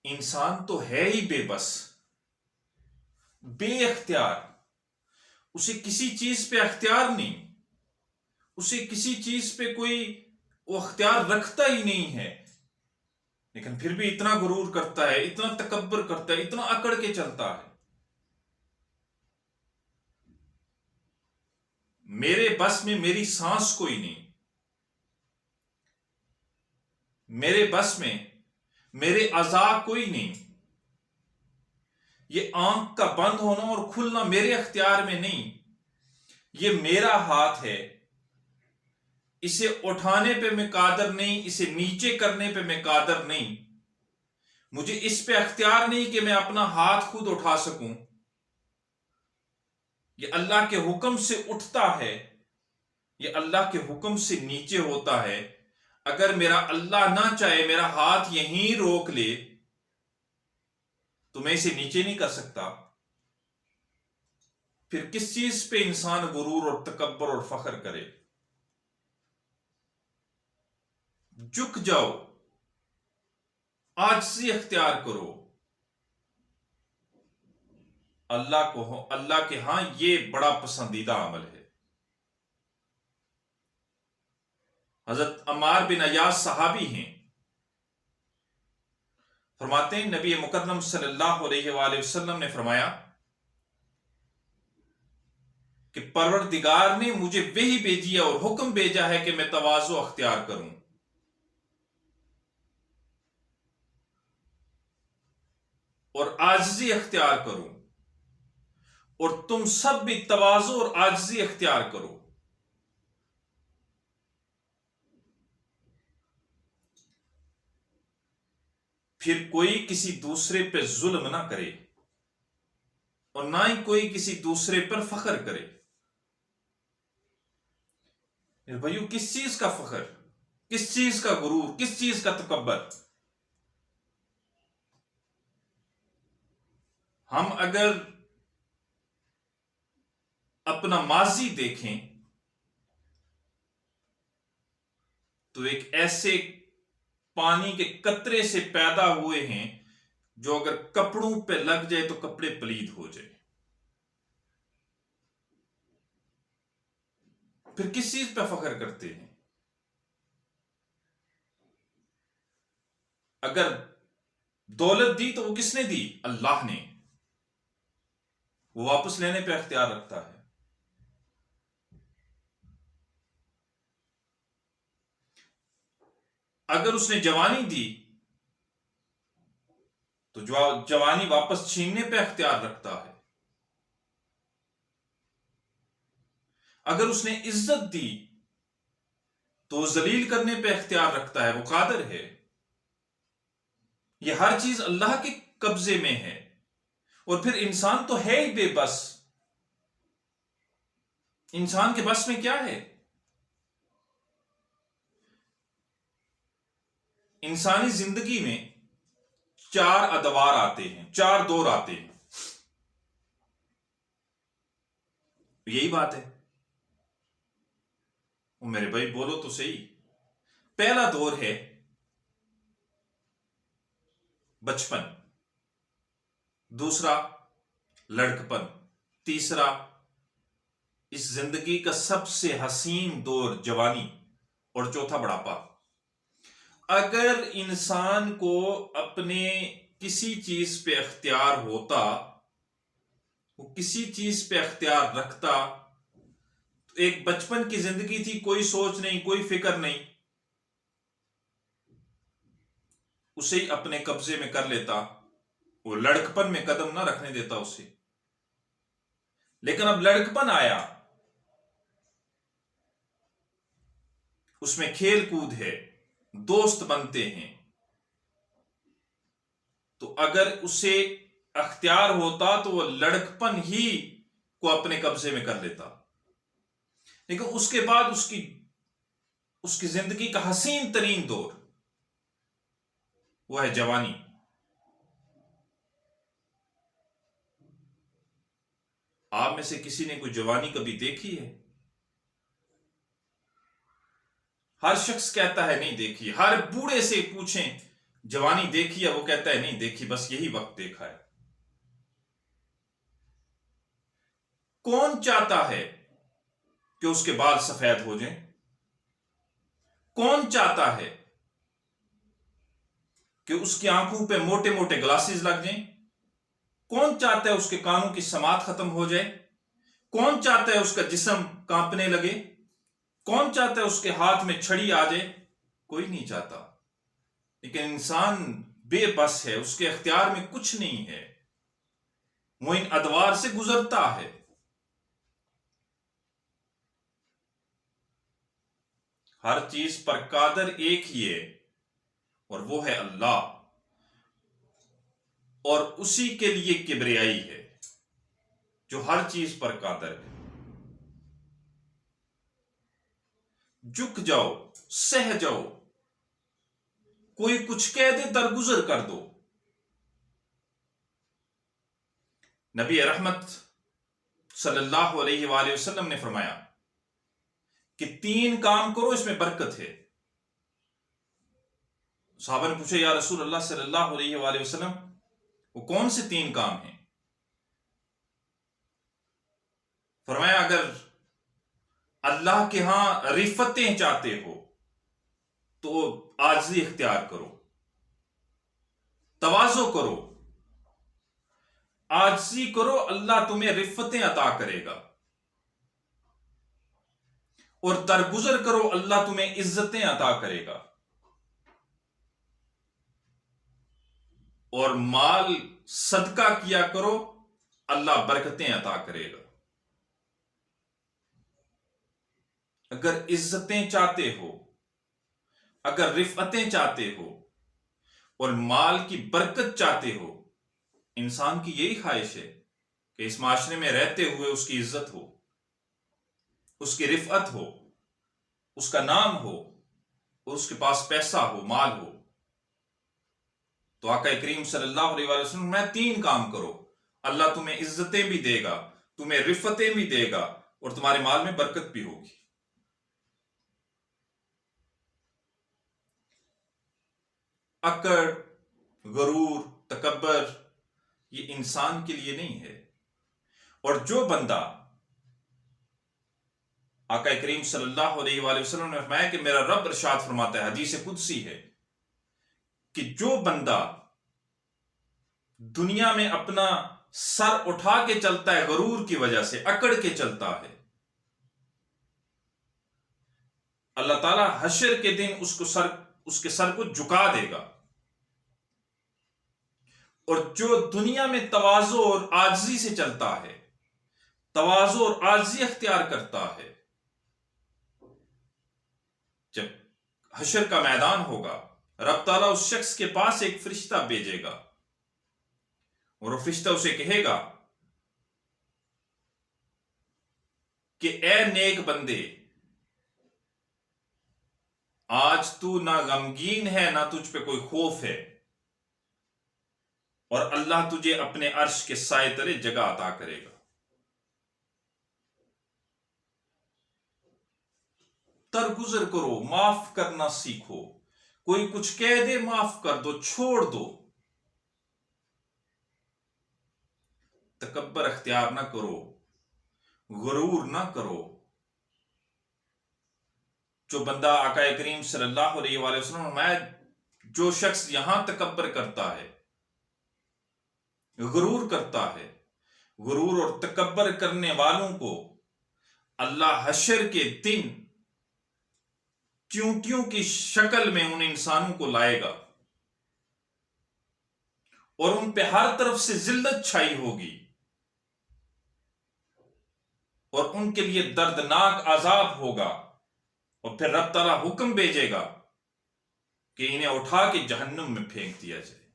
انسان تو ہے ہی بے بس، بے اختیار. اسے کسی چیز پہ اختیار نہیں، اسے کسی چیز پہ کوئی وہ اختیار رکھتا ہی نہیں ہے، لیکن پھر بھی اتنا غرور کرتا ہے، اتنا تکبر کرتا ہے، اتنا اکڑ کے چلتا ہے. میرے بس میں میری سانس کوئی نہیں، میرے بس میں میرے اعضاء کوئی نہیں. یہ آنکھ کا بند ہونا اور کھلنا میرے اختیار میں نہیں، یہ میرا ہاتھ ہے. اسے اٹھانے پہ میں قادر نہیں، اسے نیچے کرنے پہ میں قادر نہیں. مجھے اس پہ اختیار نہیں کہ میں اپنا ہاتھ خود اٹھا سکوں. یہ اللہ کے حکم سے اٹھتا ہے، یہ اللہ کے حکم سے نیچے ہوتا ہے. اگر میرا اللہ نہ چاہے میرا ہاتھ یہیں روک لے تو میں اسے نیچے نہیں کر سکتا. پھر کس چیز پہ انسان غرور اور تکبر اور فخر کرے؟ جھک جاؤ، عاجزی اختیار کرو. اللہ کے ہاں یہ بڑا پسندیدہ عمل ہے. حضرت عمار بن ایاز صحابی ہیں، فرماتے ہیں نبی مکرم صلی اللہ علیہ وآلہ وسلم نے فرمایا کہ پروردگار نے مجھے وحی بھیجی ہے اور حکم بھیجا ہے کہ میں تواضع اختیار کروں اور عاجزی اختیار کروں، اور تم سب بھی تواضع اور عاجزی اختیار کرو. پھر کوئی کسی دوسرے پہ ظلم نہ کرے اور نہ ہی کوئی کسی دوسرے پر فخر کرے. بھائیو، کس چیز کا فخر، کس چیز کا غرور، کس چیز کا تکبر؟ ہم اگر اپنا ماضی دیکھیں تو ایک ایسے پانی کے قطرے سے پیدا ہوئے ہیں جو اگر کپڑوں پہ لگ جائے تو کپڑے پلید ہو جائے. پھر کس چیز پہ فخر کرتے ہیں؟ اگر دولت دی تو وہ کس نے دی؟ اللہ نے. وہ واپس لینے پہ اختیار رکھتا ہے. اگر اس نے جوانی دی تو جوانی واپس چھیننے پہ اختیار رکھتا ہے. اگر اس نے عزت دی تو وہ ذلیل کرنے پہ اختیار رکھتا ہے، وہ قادر ہے. یہ ہر چیز اللہ کے قبضے میں ہے. اور پھر انسان تو ہے ہی بے بس. انسان کے بس میں کیا ہے؟ انسانی زندگی میں 4 ادوار آتے ہیں، 4 دور آتے ہیں. یہی بات ہے. میرے بھائی بولو تو صحیح. پہلا دور ہے بچپن، دوسرا لڑکپن، تیسرا اس زندگی کا سب سے حسین دور جوانی، اور چوتھا بڑھاپا. اگر انسان کو اپنے کسی چیز پہ اختیار ہوتا، وہ کسی چیز پہ اختیار رکھتا، تو ایک بچپن کی زندگی تھی، کوئی سوچ نہیں، کوئی فکر نہیں، اسے ہی اپنے قبضے میں کر لیتا، وہ لڑکپن میں قدم نہ رکھنے دیتا اسے. لیکن اب لڑکپن آیا، اس میں کھیل کود ہے، دوست بنتے ہیں، تو اگر اسے اختیار ہوتا تو وہ لڑکپن ہی کو اپنے قبضے میں کر لیتا. لیکن اس کے بعد اس کی زندگی کا حسین ترین دور وہ ہے جوانی. آپ میں سے کسی نے کوئی جوانی کبھی دیکھی ہے؟ ہر شخص کہتا ہے نہیں دیکھی. ہر بوڑھے سے پوچھیں जवानी देखी है, वो कहता है नहीं देखी, बस यही वक्त देखा है। कौन चाहता है कि उसके बाल सफेद हो जाएं? कौन चाहता है कि उसकी आंखों पे मोटे मोटे ग्लासेस लग जाएं? कौन चाहता है उसके कानों की समात खत्म हो जाए? कौन चाहता है उसका जिस्म कांपने लगे? कौन चाहता है उसके हाथ में छड़ी आ जाए? कोई नहीं चाहता। लेकिन इंसान बेबस है, उसके इख्तियार में कुछ नहीं है, वो इन अदवार से गुजरता है। हर चीज पर कादर एक ही है, और वो है अल्लाह, और उसी के लिए किबरियाई है जो हर चीज पर कादर है। झुक जाओ, सह जाओ, कोई कुछ कह दे दरगुजर कर दो। नबी रहमत सल्लल्लाहु अलैहि वसल्लम ने फरमाया कि 3 काम करो, इसमें बरकत है। सहाबा ने पूछा, या रसूल अल्लाह सल्लल्लाहु अलैहि वसल्लम, वो कौन से 3 काम हैं? फरमाया, अगर अल्लाह के यहां रिफतें चाहते हो तो आजिज़ी इख्तियार करो, तवाज़ो करो, आजिज़ी करो, अल्लाह तुम्हें रिफतें अता करेगा। और दरगुजर करो, अल्लाह तुम्हें इज्जतें अता करेगा। और माल सदका किया करो, अल्लाह बरकतें अता करेगा। अगर इज्जतें चाहते हो, अगर रिफतें चाहते हो और माल की बरकत चाहते हो, इंसान की यही ख्वाहिश है कि इस माशरे में रहते हुए उसकी इज्जत हो, उसकी रिफत हो, उसका नाम हो, उसके पास पैसा हो, माल हो। तो आका करीम सल्लल्लाहु अलैहि वसल्लम, मैं 3 काम करो, अल्लाह तुम्हें इज्जतें भी देगा, तुम्हें रिफतें भी देगा, और तुम्हारे माल में बरकत भी होगी। अकड़, गरूर, तकब्बर, ये इंसान के लिए नहीं है। और जो बंदा, आका करीम सल्लल्लाहु अलैहि वसल्लम ने फरमाया कि मेरा रब इरशाद फरमाता है, हदीस कुदसी है, कि जो बंदा दुनिया में अपना सर उठा के चलता है, गरूर की वजह से अकड़ के चलता है, अल्लाह ताला हशर के दिन उसके सर को झुका देगा। और जो दुनिया में तवाज़ो और आजिज़ी से चलता है, तवाज़ो और आजिज़ी अख्तियार करता है, जब हशर का मैदान होगा, रब ताला उस शख्स के पास एक फरिश्ता भेजेगा, और वो फरिश्ता उसे कहेगा कि ए नेक बंदे, आज तू ना गमगीन है, ना तुझ पे कोई खौफ है, और अल्लाह तुझे अपने अर्श के साए तले जगह अता करेगा। दरगुजर करो, माफ करना सीखो। कोई कुछ कह दे, माफ कर दो, छोड़ दो। तकब्बर अख्तियार ना करो, गुरूर ना करो। जो बंदा आका करीम सल्लल्लाहु अलैहि वसल्लम, मैं जो शख्स यहां तकब्बर करता है, गुरूर करता है, गुरूर और तकब्बर करने वालों को अल्लाह हशर के दिन चींटियों की शक्ल में उन इंसानों को लाएगा, और उन पे हर तरफ से जिल्लत छाई होगी, और उनके लिए दर्दनाक अजाब होगा। और फिर रब ताला हुक्म भेजेगा कि इन्हें उठा के जहन्नुम में फेंक दिया जाए।